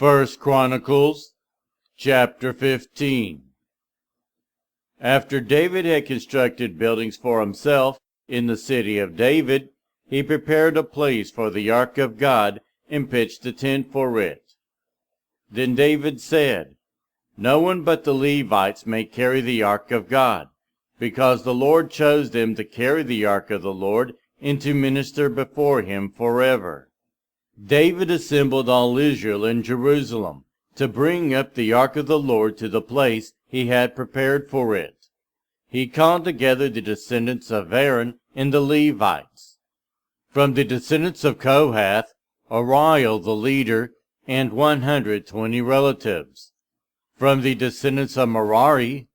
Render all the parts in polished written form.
First Chronicles, chapter 15. After David had constructed buildings for himself in the city of David, he prepared a place for the ark of God and pitched a tent for it. Then David said, "No one but the Levites may carry the ark of God, because the Lord chose them to carry the ark of the Lord and to minister before him forever." David assembled all Israel in Jerusalem to bring up the ark of the Lord to the place he had prepared for it. He called together the descendants of Aaron and the Levites. From the descendants of Kohath, Ariel the leader and 120 relatives. From the descendants of Merari,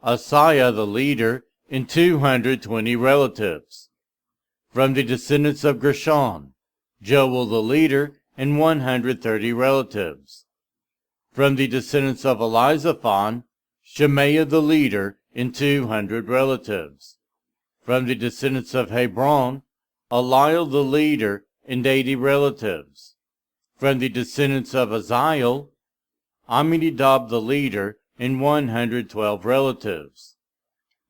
Asaiah the leader and 220 relatives. From the descendants of Gershon, Joel the leader and 130 relatives. From the descendants of Elizaphan, Shemaiah the leader and 200 relatives. From the descendants of Hebron, Eliel the leader and 80 relatives. From the descendants of Aziel, Aminadab the leader and 112 relatives.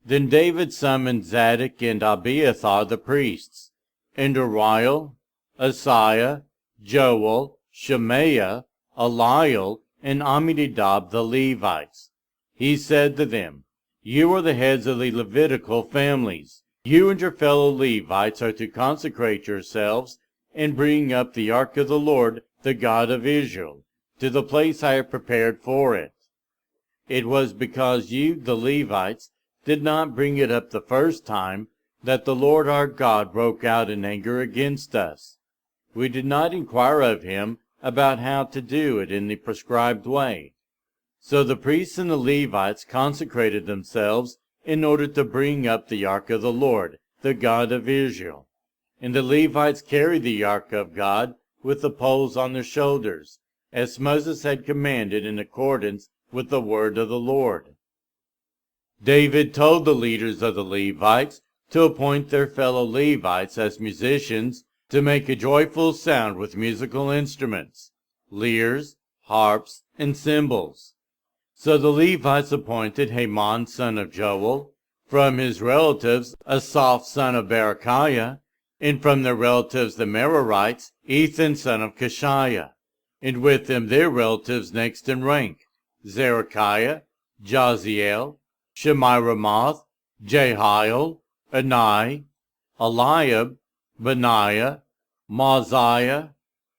Then David summoned Zadok and Abiathar the priests, and Ariel, Asaiah, Joel, Shemaiah, Eliel, and Aminadab the Levites. He said to them, "You are the heads of the Levitical families. You and your fellow Levites are to consecrate yourselves and bring up the ark of the Lord, the God of Israel, to the place I have prepared for it. It was because you, the Levites, did not bring it up the first time that the Lord our God broke out in anger against us. We did not inquire of him about how to do it in the prescribed way. So the priests and the Levites consecrated themselves in order to bring up the ark of the Lord, the God of Israel. And the Levites carried the ark of God with the poles on their shoulders, as Moses had commanded in accordance with the word of the Lord." David told the leaders of the Levites to appoint their fellow Levites as musicians to make a joyful sound with musical instruments, lyres, harps, and cymbals. So the Levites appointed Heman son of Joel, from his relatives Asaph son of Berechiah, and from their relatives the Merarites Ethan son of Kishiah, and with them their relatives next in rank, Zerechiah, Jaziel, Shemiramoth, Jehiel, Anai, Eliab, Benaiah, Maziah,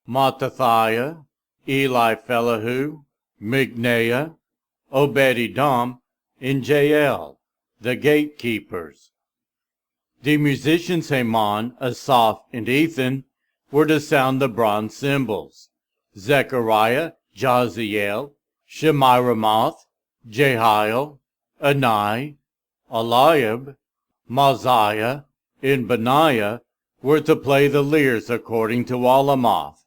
Mattathiah, Eliphelahu, Migneah, Obed-Edom, and Jael, the gatekeepers. The musicians Heman, Asaph, and Ethan were to sound the bronze cymbals. Zechariah, Jaziel, Shemiramoth, Jehiel, Anai, Eliab, Maziah, and Benaiah were to play the lyres according to Alamoth.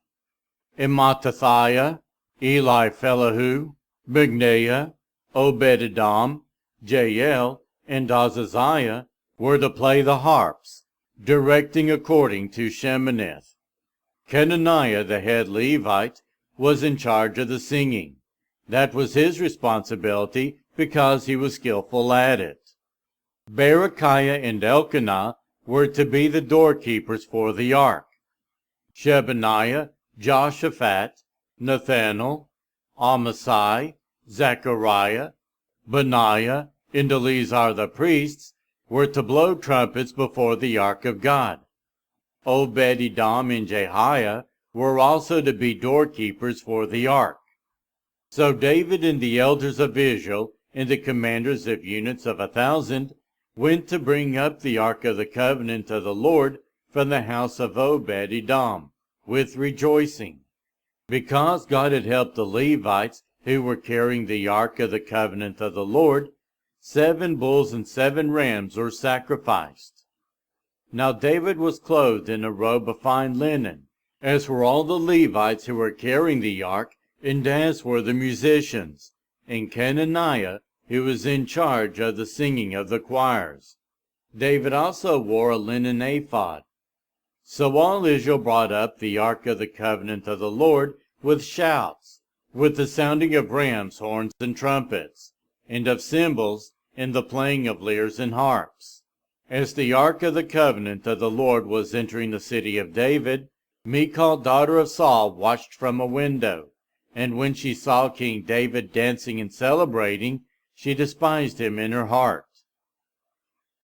And Mattathiah, Eliphelahu, Migneah, Obed-Edom, Jael, and Azaziah were to play the harps, directing according to Sheminith. Kenaniah, the head Levite, was in charge of the singing. That was his responsibility because he was skillful at it. Berechiah and Elkanah were to be the doorkeepers for the ark. Shebaniah, Joshaphat, Nathanael, Amasai, Zechariah, Benaiah, and Eleazar the priests were to blow trumpets before the ark of God. Obed-Edom and Jehiah were also to be doorkeepers for the ark. So David and the elders of Israel and the commanders of units of 1,000 went to bring up the ark of the covenant of the Lord from the house of Obed-Edom with rejoicing, because God had helped the Levites who were carrying the ark of the covenant of the Lord. 7 bulls and 7 rams were sacrificed. Now David was clothed in a robe of fine linen, as were all the Levites who were carrying the ark, and as were the musicians, and Kenaniah, who was in charge of the singing of the choirs. David also wore a linen ephod. So all Israel brought up the ark of the covenant of the Lord with shouts, with the sounding of rams' horns and trumpets, and of cymbals, and the playing of lyres and harps. As the ark of the covenant of the Lord was entering the city of David, Michal, daughter of Saul, watched from a window, and when she saw King David dancing and celebrating, she despised him in her heart.